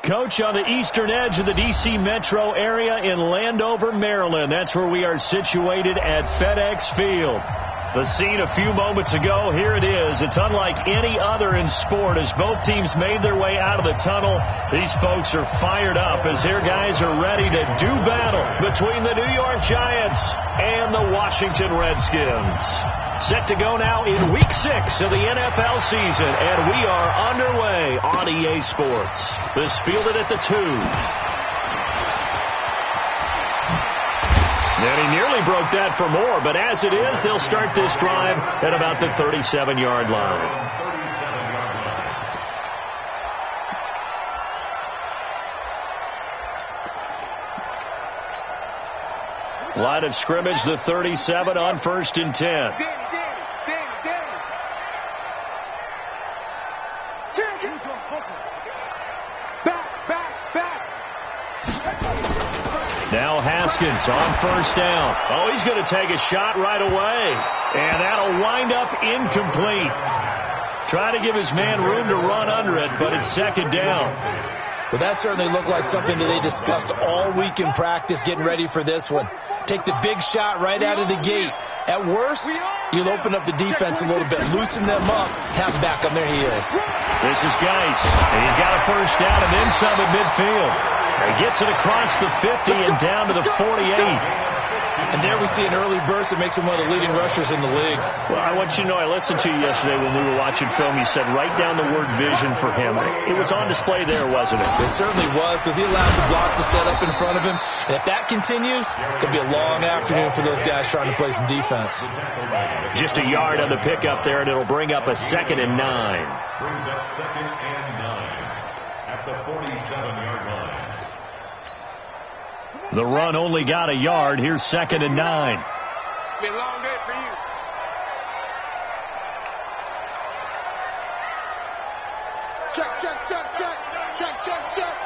Coach, on the eastern edge of the D.C. metro area in Landover, Maryland. That's where we are situated at FedEx Field. The scene a few moments ago, here it is. It's unlike any other in sport as both teams made their way out of the tunnel. These folks are fired up as their guys are ready to do battle between the New York Giants and the Washington Redskins. Set to go now in Week 6 of the NFL season, and we are underway on EA Sports. This fielded at the 2. And he nearly broke that for more, but as it is, they'll start this drive at about the 37-yard line. Line of scrimmage, the 37 on 1st and 10. Now Haskins on 1st down. Oh, he's going to take a shot right away. And that'll wind up incomplete. Try to give his man room to run under it, but it's 2nd down. Well, that certainly looked like something that they discussed all week in practice getting ready for this one. Take the big shot right out of the gate. At worst, you'll open up the defense a little bit, loosen them up, have them back on their heels. This is Geis, and he's got a 1st down and then some at midfield. He gets it across the 50 and down to the 48. And there we see an early burst that makes him one of the leading rushers in the league. Well, I want you to know, I listened to you yesterday when we were watching film. You said write down the word vision for him. It was on display there, wasn't it? It certainly was, because he allows the blocks to set up in front of him. And if that continues, it could be a long afternoon for those guys trying to play some defense. Just a yard on the pickup there, and it'll bring up a 2nd and 9. Brings up 2nd and 9 at the 47-yard line. The run only got a yard. Here's 2nd and 9. It's been a long day for you. Check, check, check, check. Check, check, check.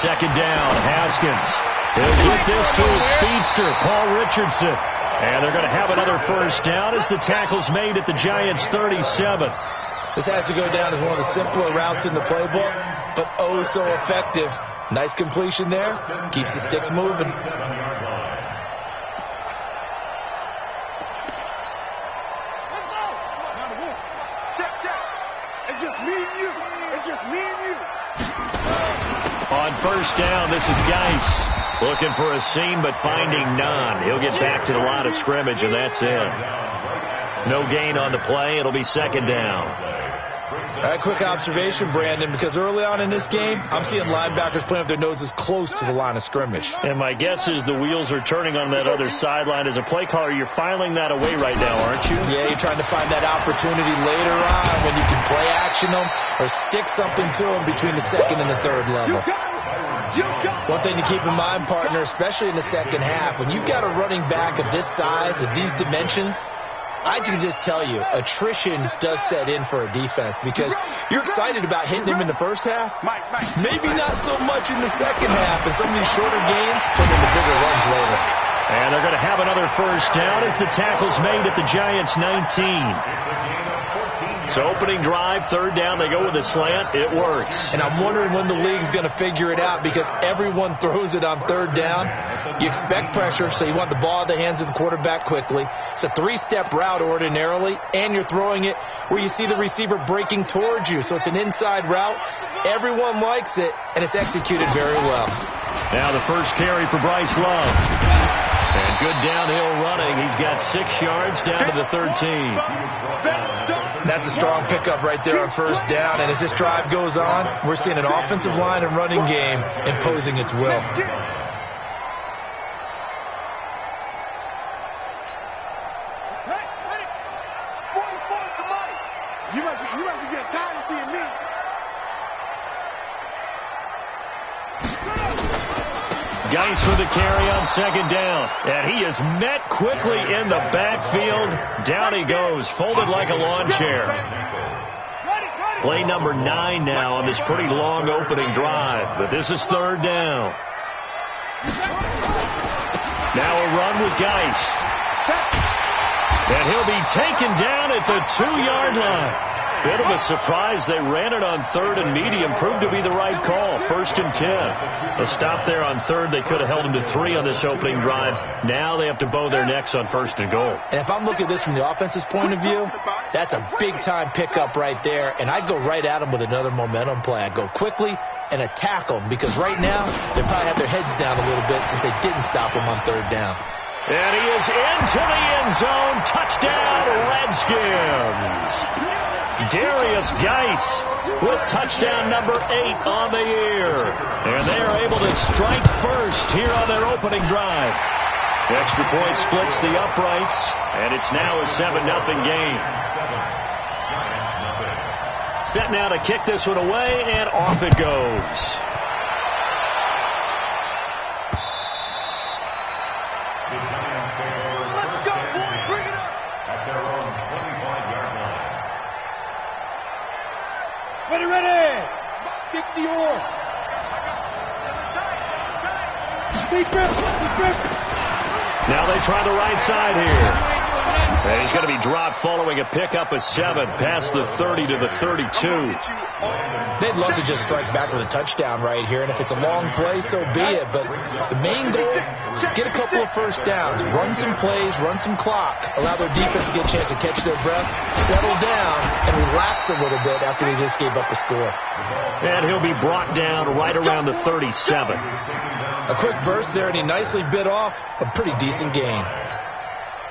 Second down, Haskins. He'll get this to his speedster, Paul Richardson. And they're going to have another 1st down as the tackle's made at the Giants' 37. This has to go down as one of the simpler routes in the playbook, but oh so effective. Nice completion there. Keeps the sticks moving. Check, check. It's just me and you. It's just me and you. On 1st down, this is Geis. Looking for a seam, but finding none. He'll get back to the line of scrimmage, and that's it. No gain on the play. It'll be 2nd down. All right, quick observation, Brandon, because early on in this game, I'm seeing linebackers playing with their noses close to the line of scrimmage. And my guess is the wheels are turning on that other sideline. As a play caller, you're filing that away right now, aren't you? Yeah, you're trying to find that opportunity later on when you can play action them or stick something to them between the 2nd and the 3rd level. One thing to keep in mind, partner, especially in the 2nd half, when you've got a running back of this size, of these dimensions, I can just tell you, attrition does set in for a defense because you're excited about hitting him in the 1st half. Maybe not so much in the 2nd half, and some of these shorter gains turn into bigger runs later. And they're going to have another 1st down as the tackle's made at the Giants' 19. So opening drive, 3rd down, they go with a slant. It works. And I'm wondering when the league's going to figure it out because everyone throws it on 3rd down. You expect pressure, so you want the ball in the hands of the quarterback quickly. It's a 3-step route ordinarily, and you're throwing it where you see the receiver breaking towards you. So it's an inside route. Everyone likes it, and it's executed very well. Now the first carry for Bryce Love. And good downhill running. He's got 6 yards down to the 13. That's a strong pickup right there on 1st down. And as this drive goes on, we're seeing an offensive line and running game imposing its will. You must be getting tired of seeing me. Geis with the carry on 2nd down. And he is met quickly in the backfield. Down he goes, folded like a lawn chair. Play number 9 now on this pretty long opening drive. But this is 3rd down. Now a run with Geis. And he'll be taken down at the 2-yard line. Bit of a surprise. They ran it on 3rd and medium. Proved to be the right call. 1st and 10. A stop there on 3rd. They could have held him to 3 on this opening drive. Now they have to bow their necks on 1st and goal. And if I'm looking at this from the offense's point of view, that's a big-time pickup right there. And I'd go right at him with another momentum play. I'd go quickly and attack them because right now they probably have their heads down a little bit since they didn't stop him on 3rd down. And he is into the end zone. Touchdown, Redskins. Darius Geis with touchdown number 8 on the year. And they are able to strike first here on their opening drive. Extra point splits the uprights, and it's now a 7-0 game. Set now to kick this one away, and off it goes. Let's go, boy. Bring it up. At their own 25-yard line. Ready. 60 or. Deep grip. Now they try the right side here. And he's going to be dropped following a pickup of 7 past the 30 to the 32. They'd love to just strike back with a touchdown right here, and if it's a long play, so be it. But the main goal, get a couple of first downs, run some plays, run some clock, allow their defense to get a chance to catch their breath, settle down, and relax a little bit after they just gave up a score. And he'll be brought down right around the 37. A quick burst there, and he nicely bit off a pretty decent gain.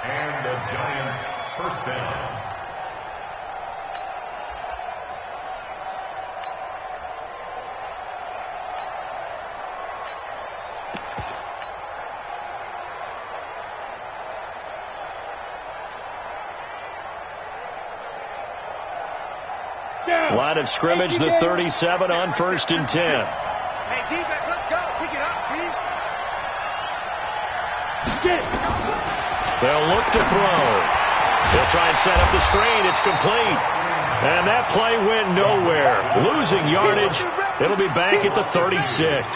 And the Giants first down. Line of scrimmage, the 37 on 1st and 10. Hey, defense, let's go. Pick it up, D. Get it. They'll look to throw. They'll try and set up the screen. It's complete. And that play went nowhere. Losing yardage. It'll be back at the 36.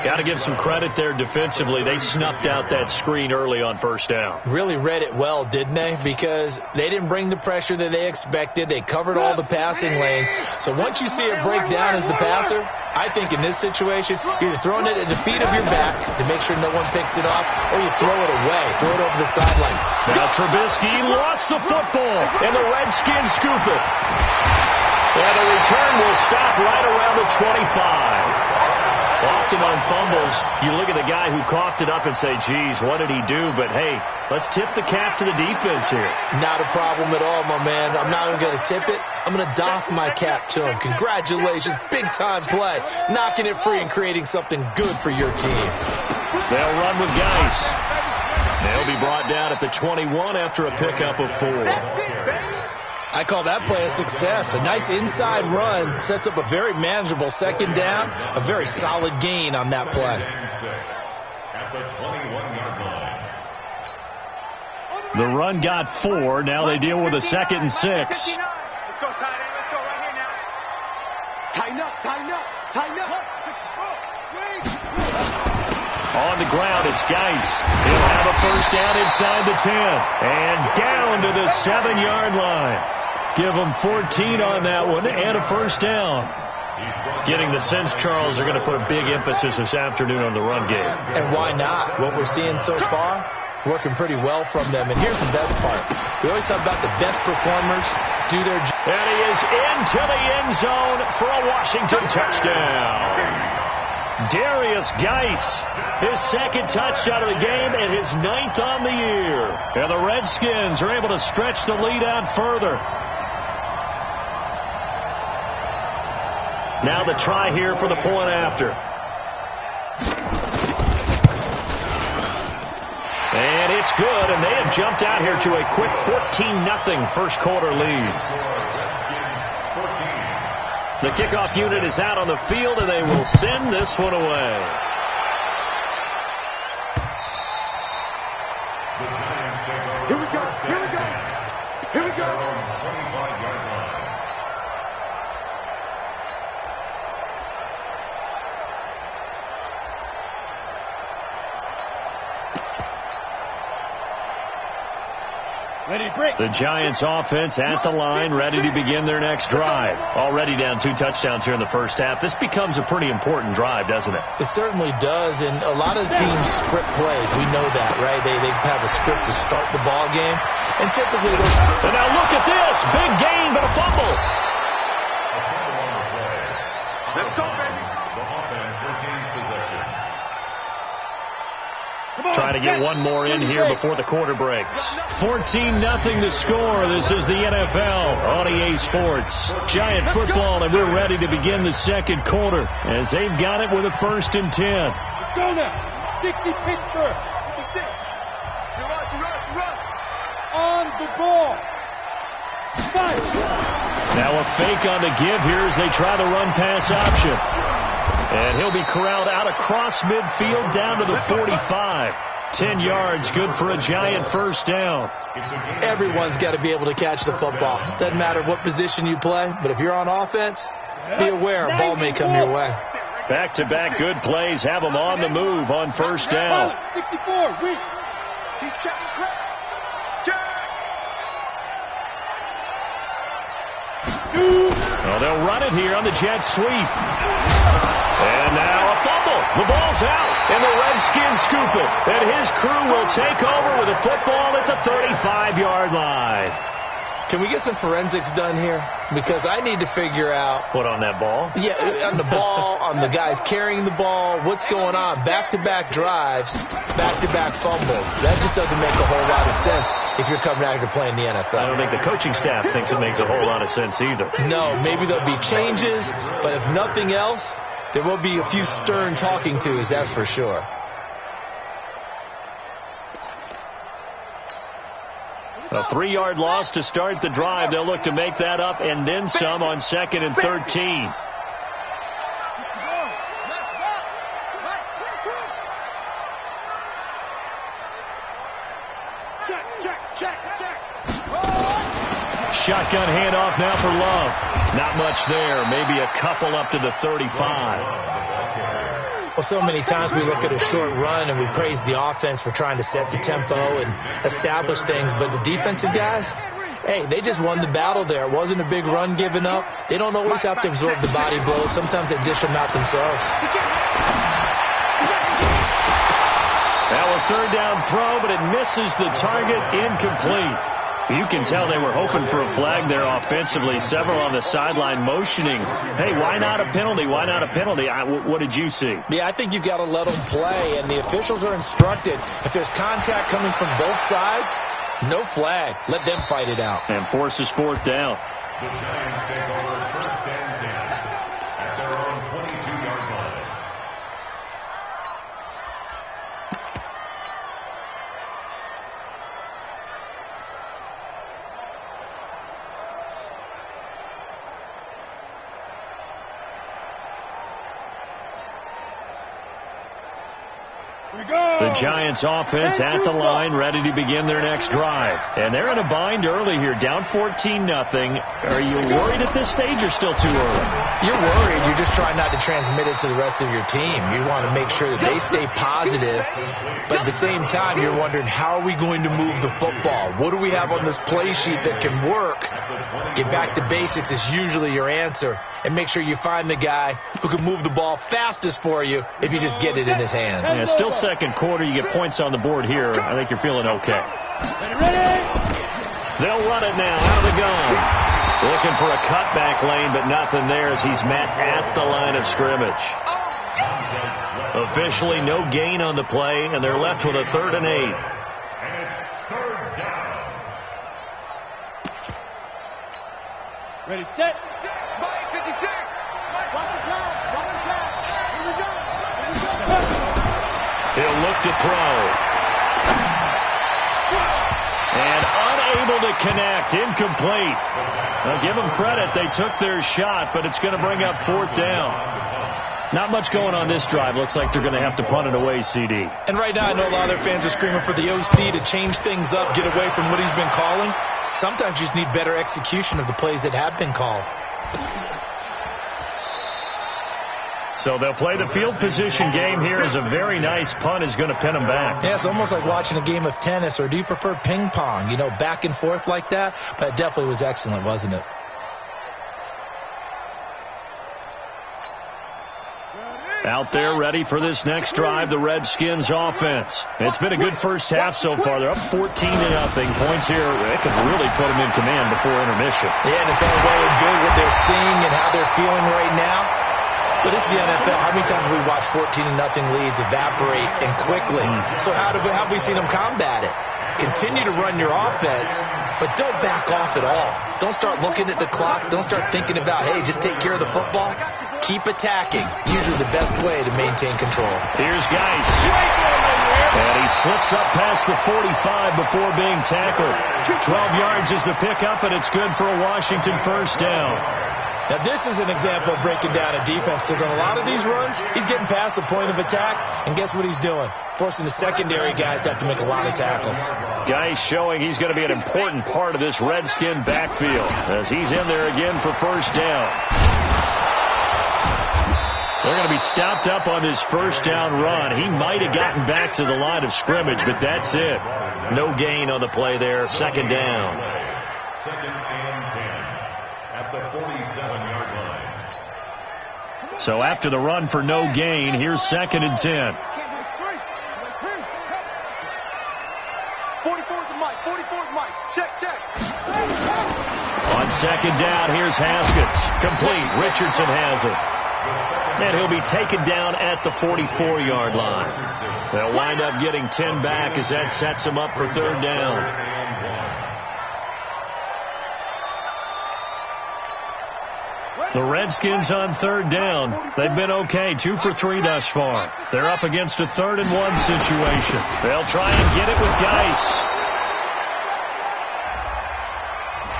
Got to give some credit there defensively. They snuffed out that screen early on 1st down. Really read it well, didn't they? Because they didn't bring the pressure that they expected. They covered all the passing lanes. So once you see it break down as the passer, I think in this situation, you're either throwing it at the feet of your back to make sure no one picks it off, or you throw it away, throw it over the sideline. Now Trubisky lost the football, and the Redskins scoop it. And the return will stop right around the 25. Often on fumbles, you look at the guy who coughed it up and say, geez, what did he do? But, hey, let's tip the cap to the defense here. Not a problem at all, my man. I'm not even going to tip it. I'm going to doff my cap to him. Congratulations. Big-time play. Knocking it free and creating something good for your team. They'll run with Geis. They'll be brought down at the 21 after a pickup of 4. That's it, baby. I call that play a success. A nice inside run sets up a very manageable 2nd down. A very solid gain on that play. At the 21-yard line. The run got 4. Now they deal with a 2nd and 6. Let's go, tight end. Let's go right here now. Tighten up. On the ground, it's Geis. He'll have a 1st down inside the 10. And down to the 7-yard line. Give them 14 on that one and a 1st down. Getting the sense, Charles, they're going to put a big emphasis this afternoon on the run game. And why not? What we're seeing so far, working pretty well from them. And here's the best part. We always talk about the best performers do their job. And he is into the end zone for a Washington touchdown. Darius Geis, his 2nd touchdown of the game and his 9th on the year. And the Redskins are able to stretch the lead out further. Now the try here for the point after. And it's good, and they have jumped out here to a quick 14-0 first quarter lead. The kickoff unit is out on the field, and they will send this one away. Here we go. The Giants offense at the line, ready to begin their next drive. Already down 2 touchdowns here in the first half. This becomes a pretty important drive, doesn't it? It certainly does, and a lot of teams script plays. We know that, right? They have a script to start the ball game, and typically those... And now look at this. Big gain, but a fumble. Let's go, baby. The offense retains possession. Trying to get one more in here before the quarter breaks. 14-0 the score. This is the NFL on EA Sports. Giant football, and we're ready to begin the second quarter as they've got it with a 1st and 10. Let's go now. 60 Pittsburgh. On the ball. Now a fake on the give here as they try the run-pass option. And he'll be corralled out across midfield down to the 45. 10 yards, good for a Giant 1st down. Everyone's got to be able to catch the football. Doesn't matter what position you play, but if you're on offense, be aware a ball may come your way. Back-to-back good plays have them on the move on 1st down. 64, weak. He's checking crack. Check. Well, they'll run it here on the jet sweep. And now a fumble. The ball's out, and the Redskins scoop it. And his crew will take over with a football at the 35-yard line. Can we get some forensics done here? Because I need to figure out... What, on that ball? Yeah, on the ball, on the guys carrying the ball. What's going on? Back-to-back drives, back-to-back fumbles. That just doesn't make a whole lot of sense if you're coming out here playing the NFL. I don't think the coaching staff thinks it makes a whole lot of sense either. No, maybe there'll be changes, but if nothing else, there will be a few stern talking tos, that's for sure. A 3-yard loss to start the drive. They'll look to make that up and then some on 2nd and 13. Shotgun handoff now for Love. Not much there. Maybe a couple up to the 35. Well, so many times we look at a short run and we praise the offense for trying to set the tempo and establish things. But the defensive guys, hey, they just won the battle there. It wasn't a big run given up. They don't always have to absorb the body blows. Sometimes they dish them out themselves. Now a 3rd down throw, but it misses the target. Incomplete. You can tell they were hoping for a flag there offensively. Several on the sideline motioning. Hey, why not a penalty? Why not a penalty? What did you see? Yeah, I think you've got to let them play, and the officials are instructed. If there's contact coming from both sides, no flag. Let them fight it out. And forces 4th down. The Giants take over 1st and 10 at their own 22-yard line. The Giants offense at the line, ready to begin their next drive. And they're in a bind early here, down 14-0. Are you worried at this stage or still too early? You're worried. You're just trying not to transmit it to the rest of your team. You want to make sure that they stay positive. But at the same time, you're wondering, how are we going to move the football? What do we have on this play sheet that can work? Get back to basics is usually your answer. And make sure you find the guy who can move the ball fastest for you if you just get it in his hands. Yeah, still second quarter. You get points on the board here. I think you're feeling okay. They'll run it now out of the gun. Looking for a cutback lane, but nothing there as he's met at the line of scrimmage. Officially no gain on the play, and they're left with a 3rd and 8. And it's 3rd down. Ready, set. Mike, 56. Watch the pass. Watch the pass. Here we go. He'll look to throw. And unable to connect. Incomplete. Now give them credit. They took their shot, but it's going to bring up 4th down. Not much going on this drive. Looks like they're going to have to punt it away, CD. And right now, I know a lot of their fans are screaming for the OC to change things up, get away from what he's been calling. Sometimes you just need better execution of the plays that have been called. So they'll play the field position game here as a very nice punt is going to pin them back. Yeah, it's almost like watching a game of tennis, or do you prefer ping pong? You know, back and forth like that? But it definitely was excellent, wasn't it? Out there ready for this next drive, the Redskins offense. It's been a good first half so far. They're up 14-0. Points here, it could really put them in command before intermission. Yeah, and it's all well and good what they're seeing and how they're feeling right now. But this is the NFL. How many times have we watched 14-0 leads evaporate and quickly? So how have we seen them combat it? Continue to run your offense, but don't back off at all. Don't start looking at the clock. Don't start thinking about, hey, just take care of the football. Keep attacking. Usually the best way to maintain control. Here's Geis. And he slips up past the 45 before being tackled. 12 yards is the pickup, and it's good for a Washington first down. Now, this is an example of breaking down a defense, because on a lot of these runs, he's getting past the point of attack, and guess what he's doing? Forcing the secondary guys to have to make a lot of tackles. Geis showing he's going to be an important part of this Redskin backfield as he's in there again for first down. They're going to be stopped up on this first down run. He might have gotten back to the line of scrimmage, but that's it. No gain on the play there. Second down. Second and 10 at the 47-yard line. So after the run for no gain, here's second and 10. 44's Mike. 44's Mike. Check. On second down, here's Haskins. Complete. Richardson has it. And he'll be taken down at the 44-yard line. They'll wind up getting 10 back as that sets him up for third down. The Redskins on third down. They've been okay, 2 for 3 thus far. They're up against a 3rd and 1 situation. They'll try and get it with Geis.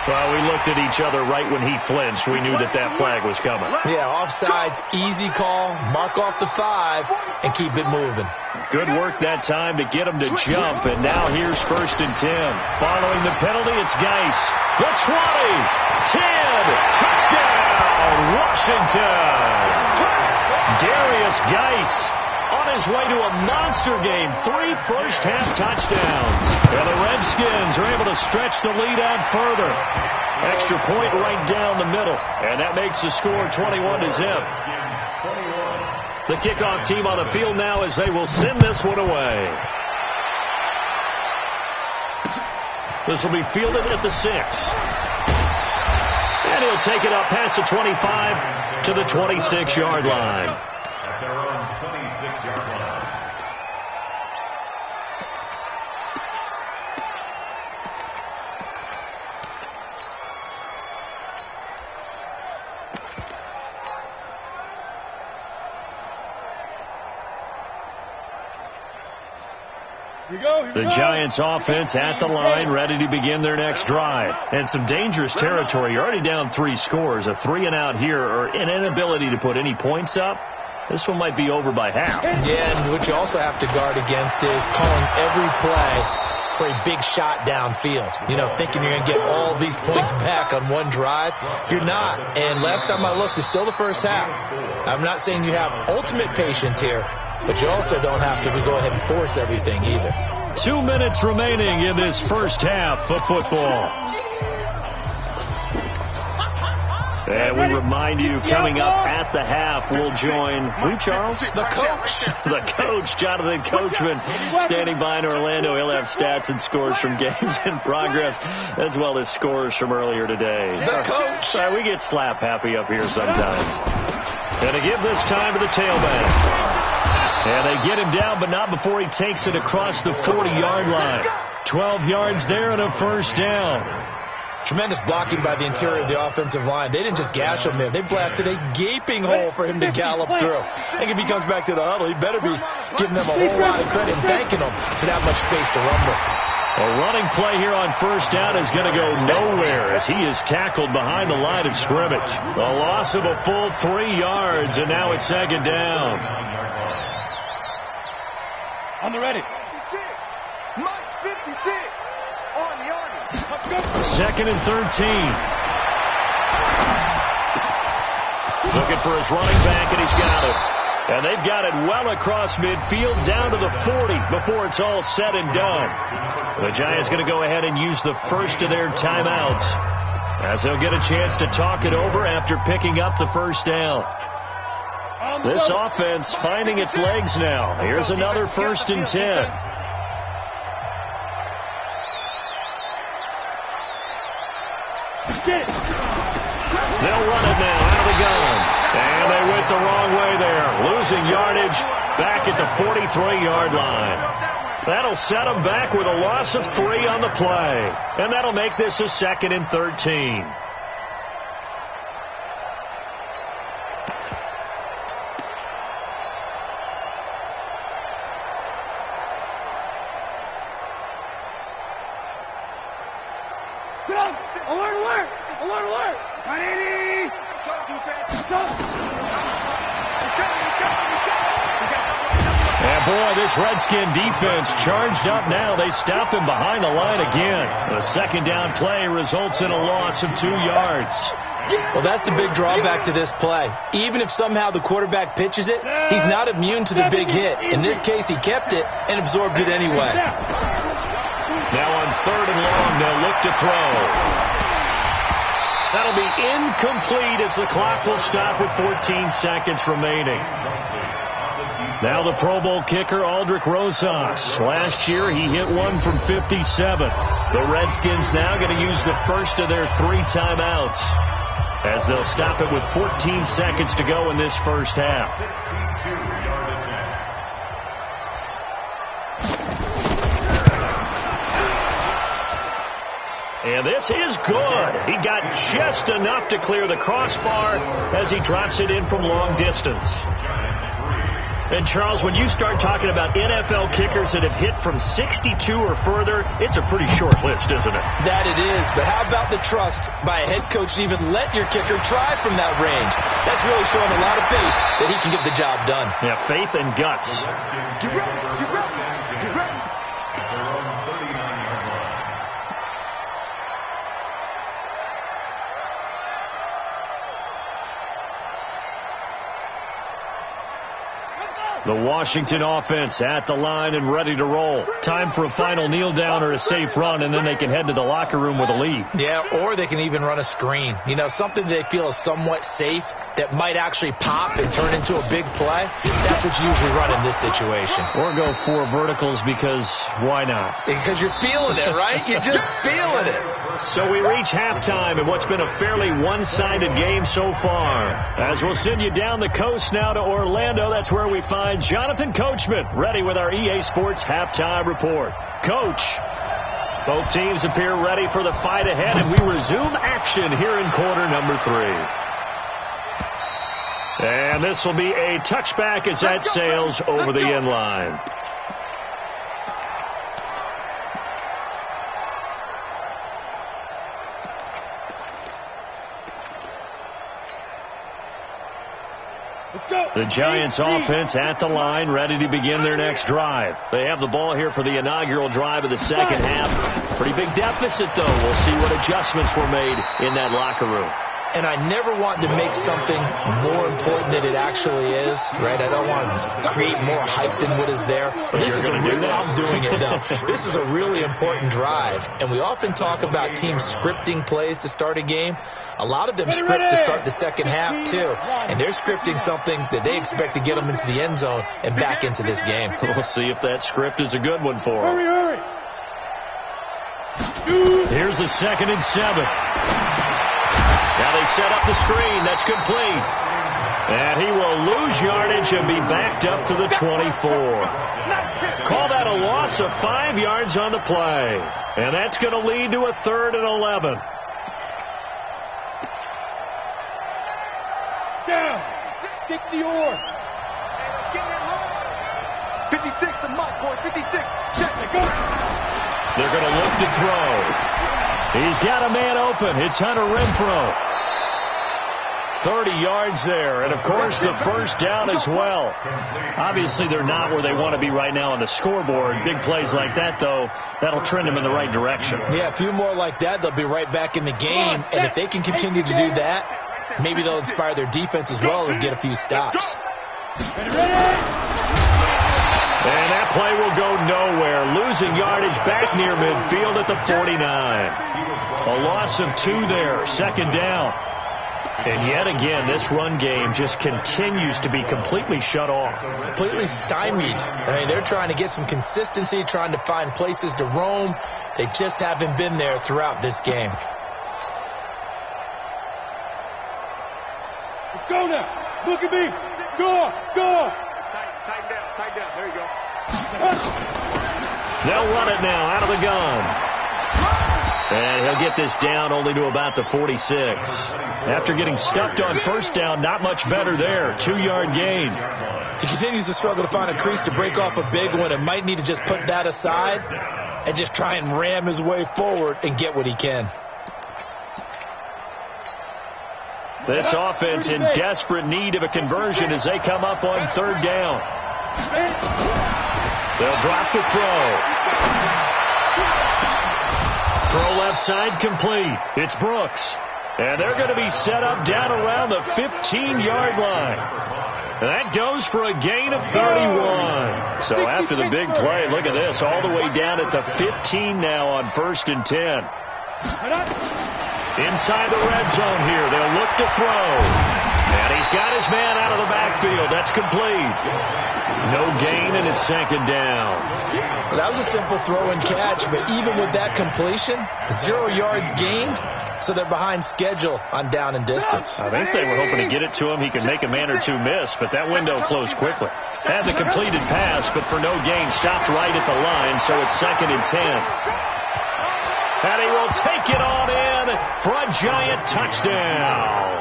Well, we looked at each other right when he flinched. We knew that flag was coming. Yeah, offsides, easy call, mark off the 5, and keep it moving. Good work that time to get him to jump, and now here's first and 10. Following the penalty, it's Geis. The 20, 10, touchdown, Washington. Darius Geis on his way to a monster game, 3 first-half touchdowns. And the Redskins are able to stretch the lead out further. Extra point right down the middle, and that makes the score 21-0. The kickoff team on the field now as they will send this one away. This will be fielded at the 6. And he'll take it up past the 25 to the 26-yard line. At their own 26-yard line. The Giants offense at the line, ready to begin their next drive. And some dangerous territory. You're already down 3 scores. A 3-and-out here, or an inability to put any points up. This one might be over by half. Yeah, and what you also have to guard against is calling every play for a big shot downfield. You know, thinking you're going to get all these points back on one drive. You're not. And last time I looked, it's still the first half. I'm not saying you have ultimate patience here, but you also don't have to go ahead and force everything either. 2 minutes remaining in this first half of football. And we remind you, coming up at the half, we'll join who, Charles? The coach. The coach, Jonathan Coachman, standing by in Orlando. He'll have stats and scores from games in progress, as well as scores from earlier today. The coach. Sorry, we get slap happy up here sometimes. And to give this time to the tailback. And they get him down, but not before he takes it across the 40-yard line. 12 yards there and a first down. Tremendous blocking by the interior of the offensive line. They didn't just gash him there. They blasted a gaping hole for him to gallop through. I think if he comes back to the huddle, he better be giving them a whole lot of credit and thanking them for that much space to rumble. A running play here on first down is going to go nowhere as he is tackled behind the line of scrimmage. A loss of a full 3 yards, and now it's second down. On the ready. 56. Mike 56. On yardage. Second and 13. Looking for his running back, and he's got it. And they've got it well across midfield down to the 40 before it's all said and done. The Giants going to go ahead and use the first of their timeouts as they'll get a chance to talk it over after picking up the first down. This offense finding its legs now. Here's another 1st and 10. They'll run it now out of the gun. And they went the wrong way there. Losing yardage back at the 43-yard line. That'll set them back with a loss of 3 on the play. And that'll make this a 2nd and 13. Alert! 180! Let's go, defense. Let's go. And boy, this Redskin defense charged up now. They stop him behind the line again. The 2nd down play results in a loss of 2 yards. Well, that's the big drawback to this play. Even if somehow the quarterback pitches it, he's not immune to the big hit. In this case, he kept it and absorbed it anyway. Now on 3rd and long, they'll look to throw. That'll be incomplete as the clock will stop with 14 seconds remaining. Now the Pro Bowl kicker, Aldrich Rosas. Last year, he hit one from 57. The Redskins now going to use the first of their 3 timeouts as they'll stop it with 14 seconds to go in this first half. And this is good. He got just enough to clear the crossbar as he drops it in from long distance. And, Charles, when you start talking about NFL kickers that have hit from 62 or further, it's a pretty short list, isn't it? That it is. But how about the trust by a head coach to even let your kicker try from that range? That's really showing a lot of faith that he can get the job done. Yeah, faith and guts. Get ready. Get ready. Get ready. At their own 39-yard line. The Washington offense at the line and ready to roll. Time for a final kneel down or a safe run, and then they can head to the locker room with a lead. Yeah, or they can even run a screen. You know, something they feel is somewhat safe that might actually pop and turn into a big play. That's what you usually run in this situation. Or go 4 verticals because why not? Because you're feeling it, right? You're just feeling it. So we reach halftime in what's been a fairly one-sided game so far. As we'll send you down the coast now to Orlando, that's where we find Jonathan Coachman ready with our EA Sports halftime report. Coach, both teams appear ready for the fight ahead, and we resume action here in quarter number 3. And this will be a touchback as that sails over the end line. The Giants offense at the line, ready to begin their next drive. They have the ball here for the inaugural drive of the second half. Pretty big deficit, though. We'll see what adjustments were made in that locker room. And I never want to make something more important than it actually is, right? I don't want to create more hype than what is there. But this is a really, I'm doing it, though. This is a really important drive. And we often talk about teams scripting plays to start a game. A lot of them script to start the second half, too. And they're scripting something that they expect to get them into the end zone and back into this game. We'll see if that script is a good one for them. Hurry. Here's a 2nd and 7. Now they set up the screen. That's complete. And he will lose yardage and be backed up to the 24. Call that a loss of 5 yards on the play. And that's going to lead to a 3rd and 11. Down. 60 or. Hey, let's get that roll. 56, the mark, boy. 56. Check it. Go. They're going to look to throw. He's got a man open. It's Hunter Renfrow. 30 yards there, and of course the first down as well. Obviously they're not where they want to be right now on the scoreboard. Big plays like that, though, that'll trend them in the right direction. Yeah, a few more like that, they'll be right back in the game. And if they can continue to do that, Maybe they'll inspire their defense as well and get a few stops. And that play will go nowhere. Losing yardage back near midfield at the 49. A loss of 2 there. Second down. And yet again, this run game just continues to be completely shut off. Completely stymied. I mean, they're trying to get some consistency, trying to find places to roam. They just haven't been there throughout this game. Let's go now. Look at me. Go. Tighten down. There you go. They'll run it now out of the gun. And he'll get this down only to about the 46. After getting stuffed on first down, not much better there. 2-yard gain. He continues to struggle to find a crease to break off a big one and might need to just put that aside and just try and ram his way forward and get what he can. This offense in desperate need of a conversion as they come up on third down. They'll drop the throw. Throw left side complete. It's Brooks. And they're going to be set up down around the 15-yard line. And that goes for a gain of 31. So after the big play, look at this, all the way down at the 15 now on 1st and 10. Inside the red zone here. They'll look to throw. And he's got his man out of the backfield. That's complete. No gain, and it's second down. Well, that was a simple throw and catch, but even with that completion, 0 yards gained, so they're behind schedule on down and distance. I think they were hoping to get it to him. He could make a man or two miss, but that window closed quickly. Had the completed pass, but for no gain, stopped right at the line, so it's 2nd and 10. And he will take it on in for a giant touchdown.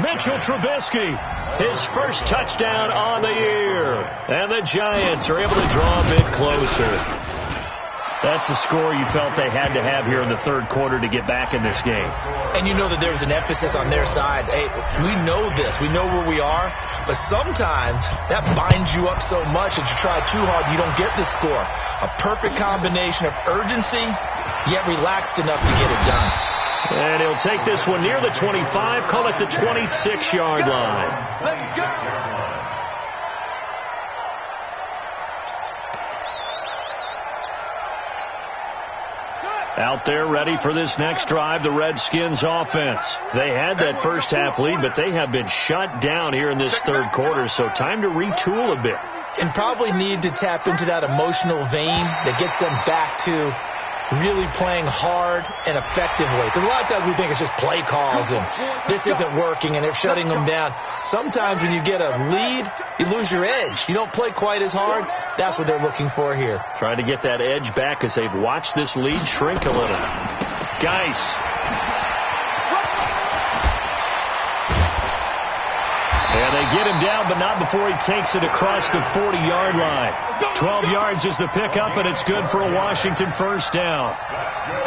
Mitchell Trubisky, his first touchdown on the year. And the Giants are able to draw a bit closer. That's the score you felt they had to have here in the third quarter to get back in this game. And you know that there's an emphasis on their side. Hey, we know this. We know where we are. But sometimes that binds you up so much that you try too hard, you don't get the score. A perfect combination of urgency, yet relaxed enough to get it done. And he'll take this one near the 25, call it the 26-yard line. Let's go. Out there ready for this next drive, the Redskins offense. They had that first half lead, but they have been shut down here in this third quarter, so time to retool a bit. And probably need to tap into that emotional vein that gets them back to really playing hard and effectively. Because a lot of times we think it's just play calls and this isn't working and they're shutting them down. Sometimes when you get a lead, you lose your edge. You don't play quite as hard. That's what they're looking for here. Trying to get that edge back as they've watched this lead shrink a little. Geis. And they get him down, but not before he takes it across the 40-yard line. 12 yards is the pickup, and it's good for a Washington first down.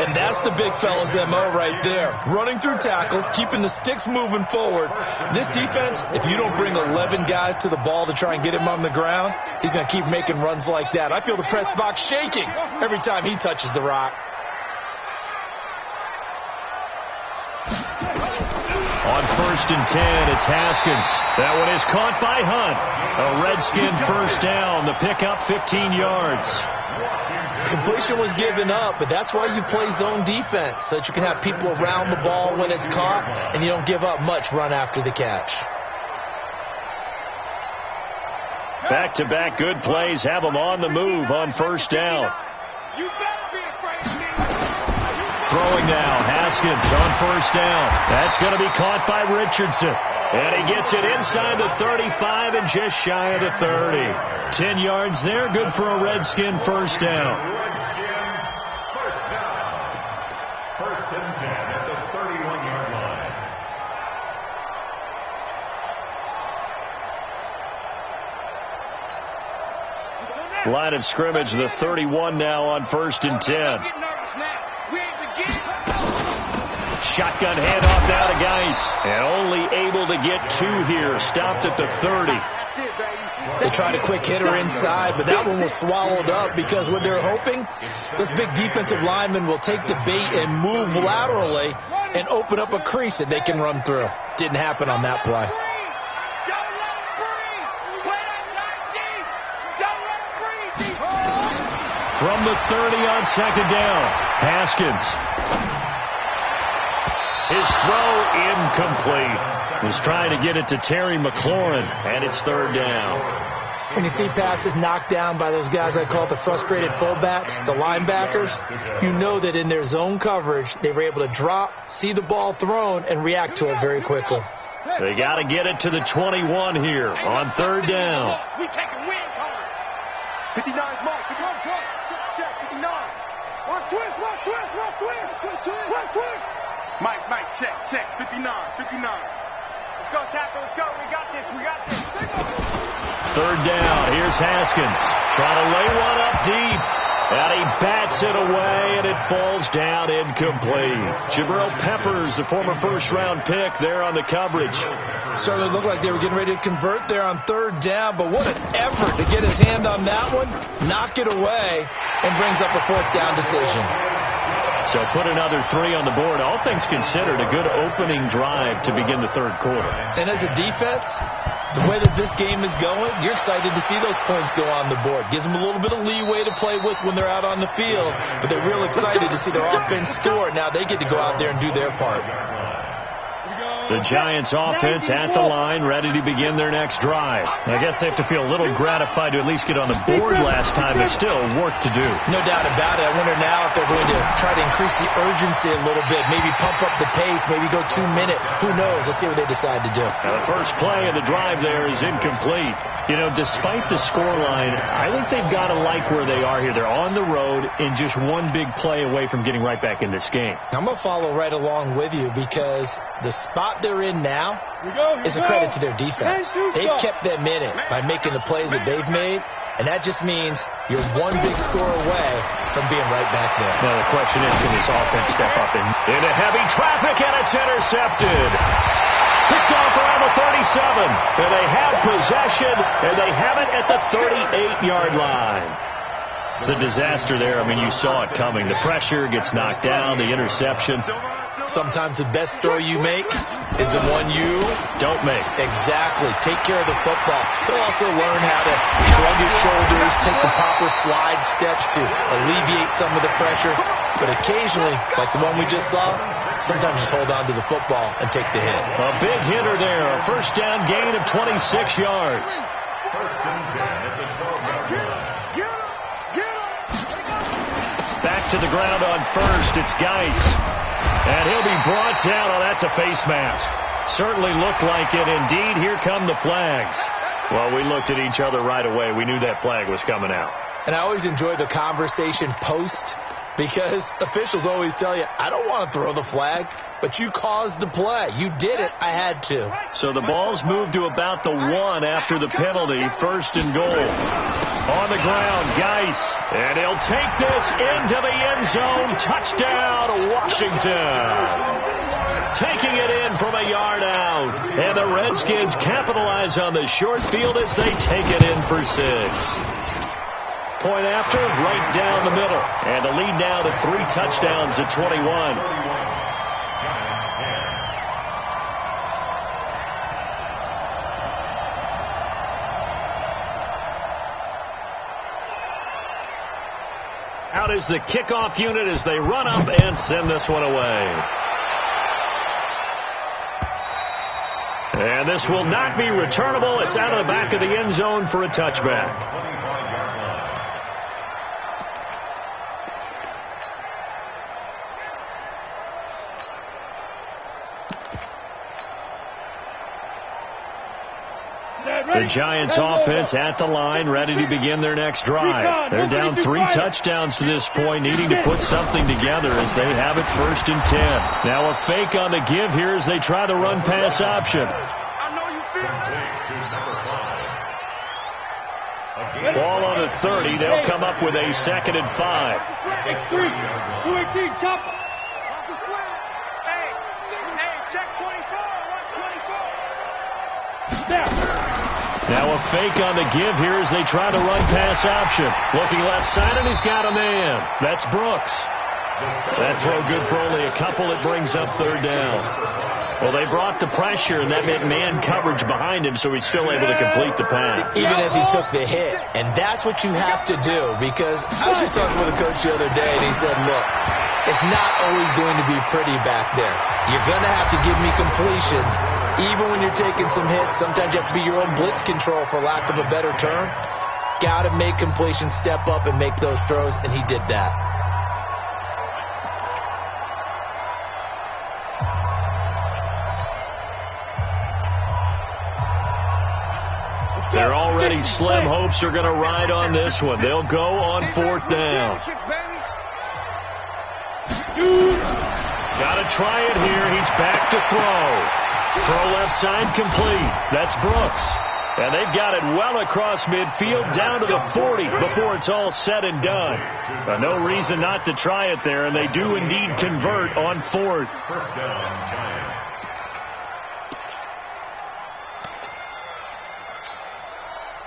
And that's the big fella's MO right there. Running through tackles, keeping the sticks moving forward. This defense, if you don't bring 11 guys to the ball to try and get him on the ground, he's going to keep making runs like that. I feel the press box shaking every time he touches the rock. On 1st and 10, it's Haskins. That one is caught by Hunt. A Redskin first down. The pickup, 15 yards. Completion was given up, but that's why you play zone defense, so that you can have people around the ball when it's caught, and you don't give up much run after the catch. Back-to-back good plays have them on the move on first down. You better be afraid of me. Throwing now, Haskins on first down. That's going to be caught by Richardson. And he gets it inside the 35 and just shy of the 30. 10 yards there, good for a Redskin first down. First and 10 at the 31-yard line. Line of scrimmage, the 31 now on 1st and 10. Shotgun handoff now to Geis. And only able to get 2 here. Stopped at the 30. They tried a quick hitter inside, but that one was swallowed up because what they're hoping, this big defensive lineman will take the bait and move laterally and open up a crease that they can run through. Didn't happen on that play. From the 30 on second down, Haskins. His throw incomplete. Was trying to get it to Terry McLaurin, and it's third down. When you see passes knocked down by those guys I call the frustrated fullbacks, the linebackers, you know that in their zone coverage, they were able to drop, see the ball thrown, and react to it very quickly. They got to get it to the 21 here on third down. We take a win, Connor. 59 Mike. 51 check. 59. Watch twist. Mike, check. 59. Let's go, tackle. Let's go. We got this. Third down. Here's Haskins. Trying to lay one up deep. And he bats it away, and it falls down incomplete. Jabril Peppers, the former first-round pick, there on the coverage. Certainly looked like they were getting ready to convert there on third down, but what an effort to get his hand on that one, knock it away, and brings up a fourth down decision. So put another 3 on the board. All things considered, a good opening drive to begin the third quarter. And as a defense, the way that this game is going, you're excited to see those points go on the board. Gives them a little bit of leeway to play with when they're out on the field, but they're real excited to see their offense score. Now they get to go out there and do their part. The Giants offense at the line, ready to begin their next drive. I guess they have to feel a little gratified to at least get on the board last time, but still work to do. No doubt about it. I wonder now if they're going to try to increase the urgency a little bit, maybe pump up the pace, maybe go 2 minute. Who knows? Let's see what they decide to do. Now the first play of the drive there is incomplete. You know, despite the scoreline, I think they've got to like where they are here. They're on the road and just one big play away from getting right back in this game. I'm going to follow right along with you because the spot they're in now is a credit to their defense. They've kept them in it by making the plays that they've made, and that just means you're one big score away from being right back there. Now the question is, can this offense step up into heavy traffic, and it's intercepted. Picked off around the 37, and they have possession, and they have it at the 38-yard line. The disaster there, I mean, you saw it coming. The pressure gets knocked down, the interception. Sometimes the best throw you make is the one you don't make. Exactly. Take care of the football. He'll also learn how to shrug his shoulders, take the proper slide steps to alleviate some of the pressure. But occasionally, like the one we just saw, sometimes just hold on to the football and take the hit. A big hitter there. A first down gain of 26 yards. First and 10 at the 12-yard line. Back to the ground on first. It's Geis. And he'll be brought down. Oh, that's a face mask. Certainly looked like it. Indeed, here come the flags. Well, we looked at each other right away. We knew that flag was coming out. And I always enjoy the conversation post because officials always tell you, I don't want to throw the flag, but you caused the play. You did it. I had to. So the ball's moved to about the 1 after the penalty. First and goal. On the ground, Geis. And he'll take this into the end zone. Touchdown, Washington. Taking it in from a yard out. And the Redskins capitalize on the short field as they take it in for 6. Point after, right down the middle. And the lead now to 3 touchdowns at 21. Out is the kickoff unit as they run up and send this one away. And this will not be returnable. It's out of the back of the end zone for a touchback. The Giants offense at the line, ready to begin their next drive. They're down 3 touchdowns to this point, needing to put something together as they have it first and 10. Now a fake on the give here as they try the run-pass option. Ball on the 30. They'll come up with a 2nd and 5. X3, 218, chopper. Hey, check 24. Watch 24. There. Now a fake on the give here as they try to run pass option. Looking left side, and he's got a man. That's Brooks. That throw good for only a couple. It brings up third down. Well, they brought the pressure, and that meant man coverage behind him, so he's still able to complete the pass. Even if he took the hit. And that's what you have to do, because I was just talking with a coach the other day, and he said, look, it's not always going to be pretty back there. You're going to have to give me completions. Even when you're taking some hits, sometimes you have to be your own blitz control, for lack of a better term. Got to make completions, step up, and make those throws, and he did that. They're already slim hopes are going to ride on this one. They'll go on fourth down. Got to try it here. He's back to throw. Throw left side complete. That's Brooks. And they've got it well across midfield down to the 40 before it's all said and done. But no reason not to try it there, and they do indeed convert on fourth. First down, Giants.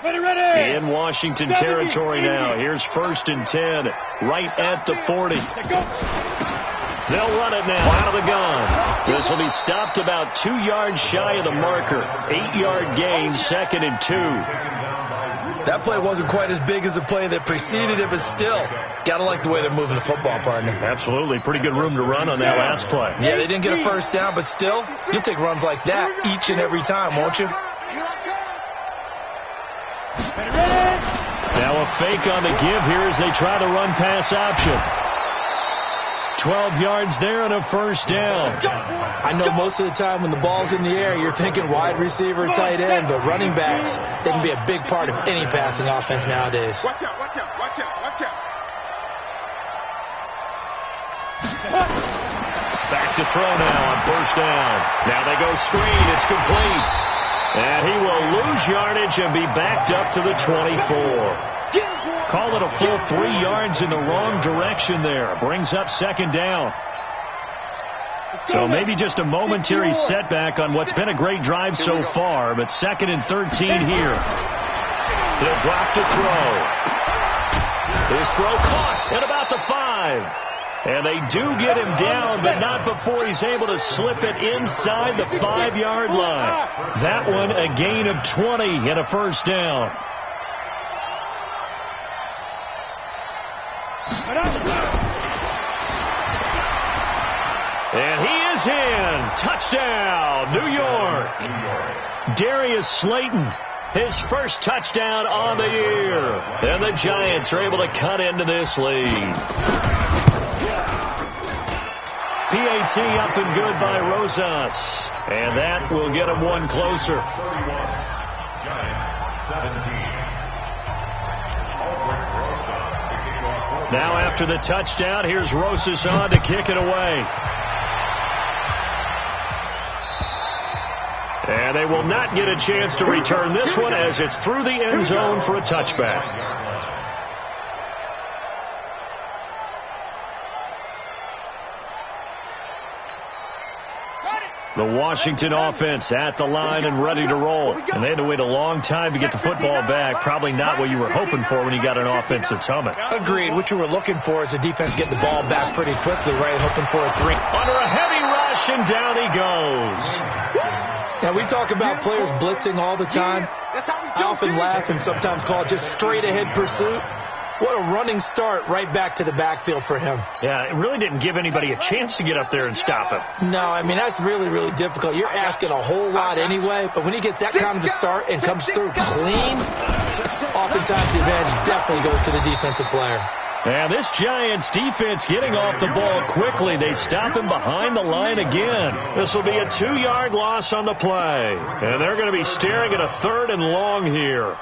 In Washington territory now. Here's 1st and 10, right at the 40. They'll run it now out of the gun. This will be stopped about 2 yards shy of the marker. 8-yard gain, 2nd and 2. That play wasn't quite as big as the play that preceded it, but still, got to like the way they're moving the football, partner. Absolutely. Pretty good room to run on that last play. Yeah, they didn't get a first down, but still, you'll take runs like that each and every time, won't you? Now a fake on the give here as they try to run pass option. 12 yards there and a first down. I know most of the time when the ball's in the air, you're thinking wide receiver, tight end, but running backs, they can be a big part of any passing offense nowadays. Watch out, watch out, watch out, watch out. Back to throw now on first down. Now they go screen. It's complete. And he will lose yardage and be backed up to the 24. Call it a full 3 yards in the wrong direction there. Brings up 2nd down. So maybe just a momentary setback on what's been a great drive so far, but 2nd and 13 here. He'll drop to throw. His throw caught at about the 5. And they do get him down, but not before he's able to slip it inside the 5-yard line. That one a gain of 20 and a first down. And he is in. Touchdown, New York. Darius Slayton, his first touchdown on the year. And the Giants are able to cut into this lead. PAT up and good by Rosas. And that will get him one closer. 31. Giants 17. Now after the touchdown, here's Rosas on to kick it away. And they will not get a chance to return this one as it's through the end zone for a touchback. The Washington offense at the line and ready to roll. And they had to wait a long time to get the football back. Probably not what you were hoping for when you got an offense that's humming. Agreed. What you were looking for is the defense getting the ball back pretty quickly, right? Hoping for a 3. Under a heavy rush, and down he goes. Now, we talk about players blitzing all the time. I often laugh and sometimes call it just straight-ahead pursuit. What a running start right back to the backfield for him. Yeah, it really didn't give anybody a chance to get up there and stop him. No, I mean, that's really, really difficult. You're asking a whole lot anyway, but when he gets that kind of a start and comes through clean, oftentimes the advantage definitely goes to the defensive player. And this Giants defense getting off the ball quickly. They stop him behind the line again. This will be a 2-yard loss on the play. And they're going to be staring at a 3rd and long here.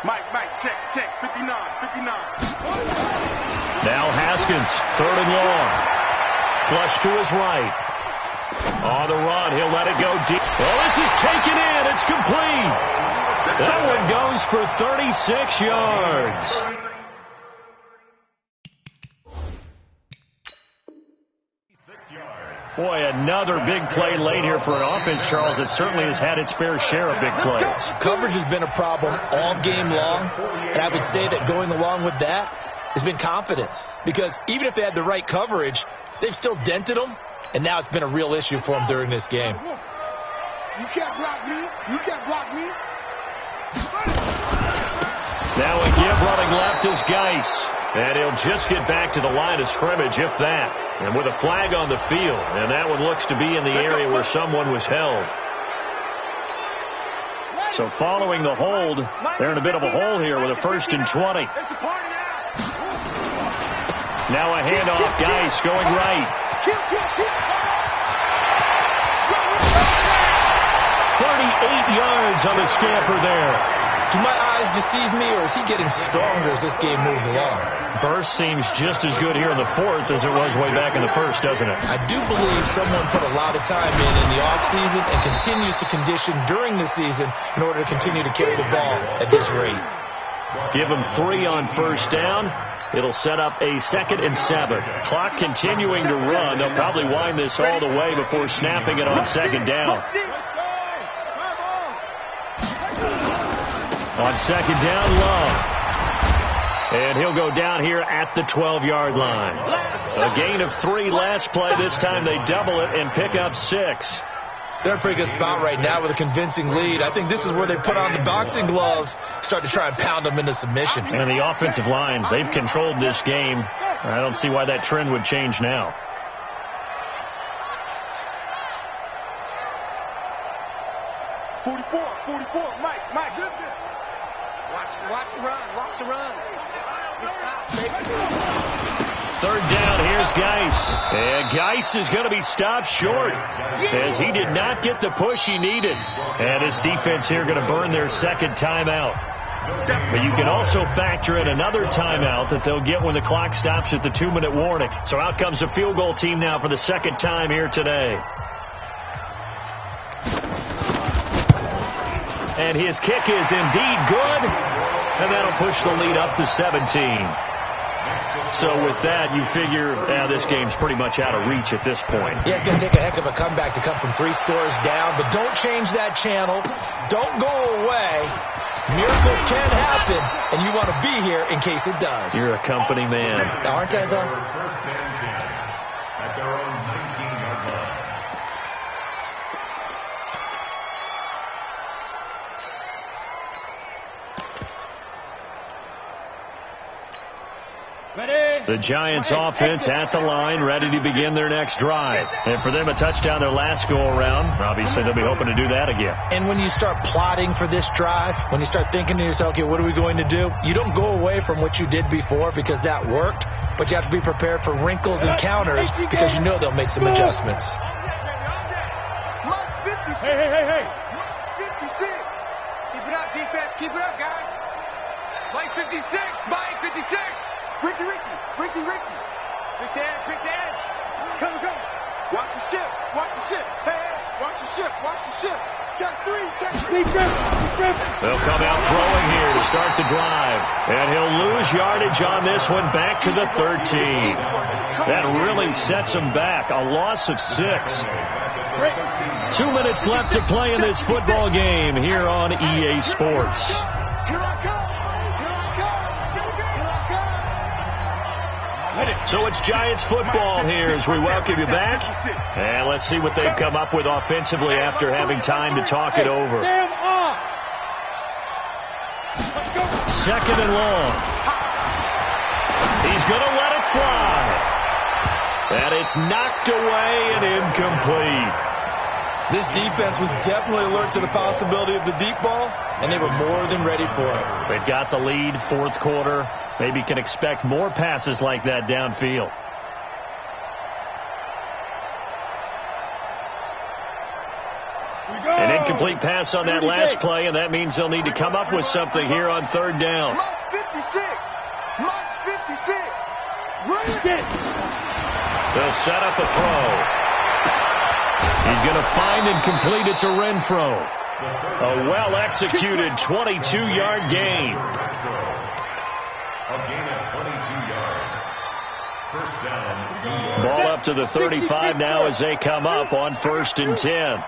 Mike, check, 59. Now Haskins, 3rd and long. Flush to his right. On the run, he'll let it go deep. Oh, this is taken in. It's complete. That one goes for 36 yards. Boy, another big play late here for an offense, Charles, that certainly has had its fair share of big plays. Coverage has been a problem all game long, and I would say that going along with that has been confidence. Because even if they had the right coverage, they've still dented them, and now it's been a real issue for them during this game. You can't block me. You can't block me. Now a give running left is Geis. And he'll just get back to the line of scrimmage, if that. And with a flag on the field. And that one looks to be in the area where someone was held. So following the hold, they're in a bit of a hole here with a 1st and 20. Now a handoff. Geis going right. 38 yards on the scamper there. Do my eyes deceive me, or is he getting stronger as this game moves along? Burst seems just as good here in the 4th as it was way back in the 1st, doesn't it? I do believe someone put a lot of time in the offseason and continues to condition during the season in order to continue to carry the ball at this rate. Give him 3 on 1st down. It'll set up a 2nd and 7. Clock continuing to run. They'll probably wind this all the way before snapping it on 2nd down. On 2nd down, Love. And he'll go down here at the 12-yard line. A gain of 3 last play. This time they double it and pick up 6. They're in a pretty good spot right now with a convincing lead. I think this is where they put on the boxing gloves, start to try and pound them into submission. And the offensive line, they've controlled this game. I don't see why that trend would change now. Mike, good. Watch the run. Third down, here's Geis. And Geis is going to be stopped short as he did not get the push he needed. And this defense here going to burn their 2nd timeout. But you can also factor in another timeout that they'll get when the clock stops at the 2-minute warning. So out comes the field goal team now for the 2nd time here today. And his kick is indeed good. And that'll push the lead up to 17. So with that, you figure this game's pretty much out of reach at this point. Yeah, it's going to take a heck of a comeback to come from 3 scores down. But don't change that channel. Don't go away. Miracles can happen, and you want to be here in case it does. You're a company man. Aren't I, though? First and 10 at their own 19-yard line. The Giants offense at the line, ready to begin their next drive. And for them, a touchdown their last go-around. Obviously, they'll be hoping to do that again. And when you start plotting for this drive, when you start thinking to yourself, okay, what are we going to do? You don't go away from what you did before because that worked, but you have to be prepared for wrinkles and counters because you know they'll make some adjustments. Hey. 56. Keep it up, defense. Keep it up, guys. Mike 56. Mike 56. Ricky. Pick the edge. Come. Watch the ship. Hey, watch the ship. Check 3. They'll come out throwing here to start the drive. And he'll lose yardage on this one back to the 13. That really sets him back. A loss of 6. 2 minutes left to play in this football game here on EA Sports. Here I come. So it's Giants football here as we welcome you back. And let's see what they've come up with offensively after having time to talk it over. 2nd and long. He's going to let it fly. And it's knocked away and incomplete. This defense was definitely alert to the possibility of the deep ball, and they were more than ready for it. They've got the lead, 4th quarter. Maybe can expect more passes like that downfield. An incomplete pass on that last play, and that means they'll need to come up with something here on 3rd down. Mike 56. They'll set up a throw. He's going to find and complete it to Renfro. A well-executed 22-yard gain. A gain of 22 yards. First down. Ball up to the 35 now as they come up on 1st and 10.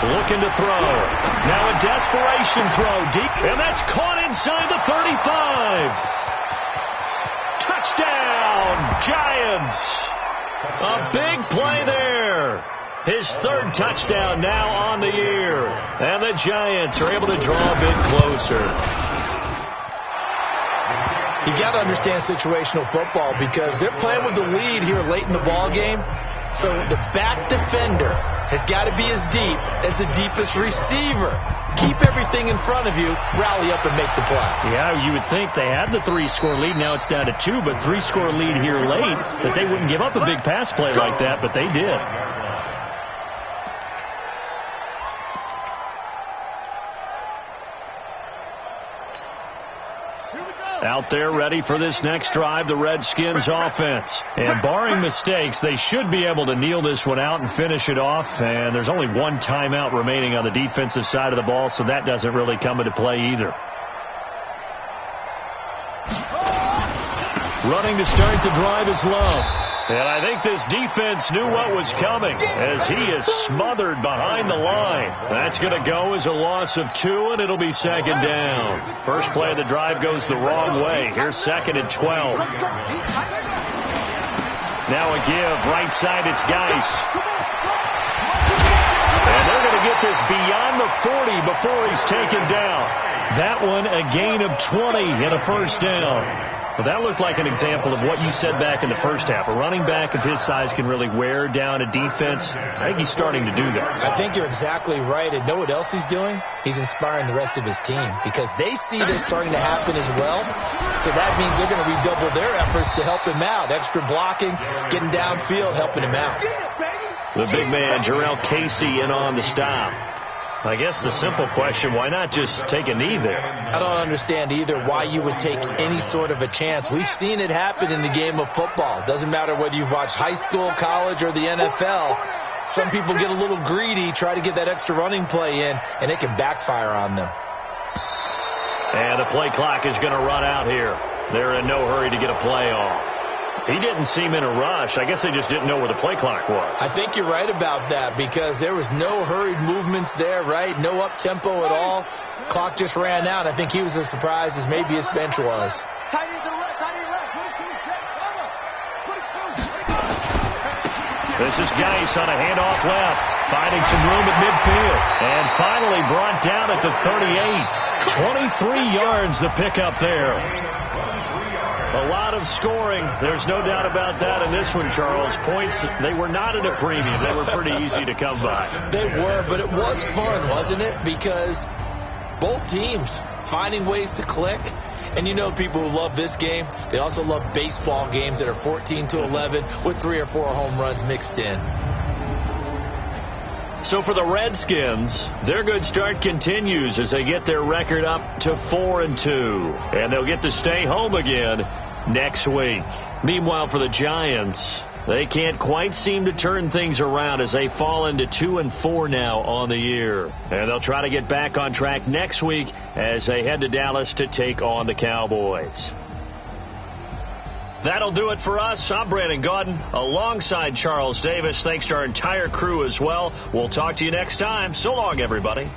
Looking to throw. Now a desperation throw deep. And that's caught inside the 35. Touchdown, Giants. A big play there. His 3rd touchdown now on the year. And the Giants are able to draw a bit closer. You got to understand situational football because they're playing with the lead here late in the ball game. So the back defender has got to be as deep as the deepest receiver. Keep everything in front of you, rally up and make the play. Yeah, you would think they had the 3-score lead. Now it's down to 2, but 3-score lead here late, that they wouldn't give up a big pass play like that, but they did. Out there ready for this next drive, the Redskins offense. And barring mistakes, they should be able to kneel this one out and finish it off. And there's only 1 timeout remaining on the defensive side of the ball, so that doesn't really come into play either. Running to start the drive is Love. And I think this defense knew what was coming as he is smothered behind the line. That's going to go as a loss of 2, and it'll be 2nd down. First play of the drive goes the wrong way. Here's 2nd and 12. Now a give. Right side, it's Geis. And they're going to get this beyond the 40 before he's taken down. That one a gain of 20 and a 1st down. Well, that looked like an example of what you said back in the first half. A running back of his size can really wear down a defense. I think he's starting to do that. I think you're exactly right. And know what else he's doing? He's inspiring the rest of his team because they see this starting to happen as well. So that means they're going to redouble their efforts to help him out. Extra blocking, getting downfield, helping him out. The big man, Jarrell Casey, in on the stop. I guess the simple question, why not just take a knee there? I don't understand either why you would take any sort of a chance. We've seen it happen in the game of football. It doesn't matter whether you've watched high school, college, or the NFL. Some people get a little greedy, try to get that extra running play in, and it can backfire on them. And the play clock is going to run out here. They're in no hurry to get a play off. He didn't seem in a rush. I guess they just didn't know where the play clock was. I think you're right about that because there was no hurried movements there, right? No up-tempo at all. Clock just ran out. I think he was as surprised as maybe his bench was. Tight end to the left, tight end to the left. Put it 2. This is Geis on a handoff left, finding some room at midfield. And finally brought down at the 38. 23 yards the pickup there. A lot of scoring. There's no doubt about that in this one, Charles. Points, they were not at a premium. They were pretty easy to come by. They were, but it was fun, wasn't it? Because both teams finding ways to click. And you know people who love this game, they also love baseball games that are 14-11 with 3 or 4 home runs mixed in. So for the Redskins, their good start continues as they get their record up to 4-2. And they'll get to stay home again next week. Meanwhile, for the Giants, they can't quite seem to turn things around as they fall into 2-4 now on the year. And they'll try to get back on track next week as they head to Dallas to take on the Cowboys. That'll do it for us. I'm Brandon Gaudin alongside Charles Davis. Thanks to our entire crew as well. We'll talk to you next time. So long, everybody.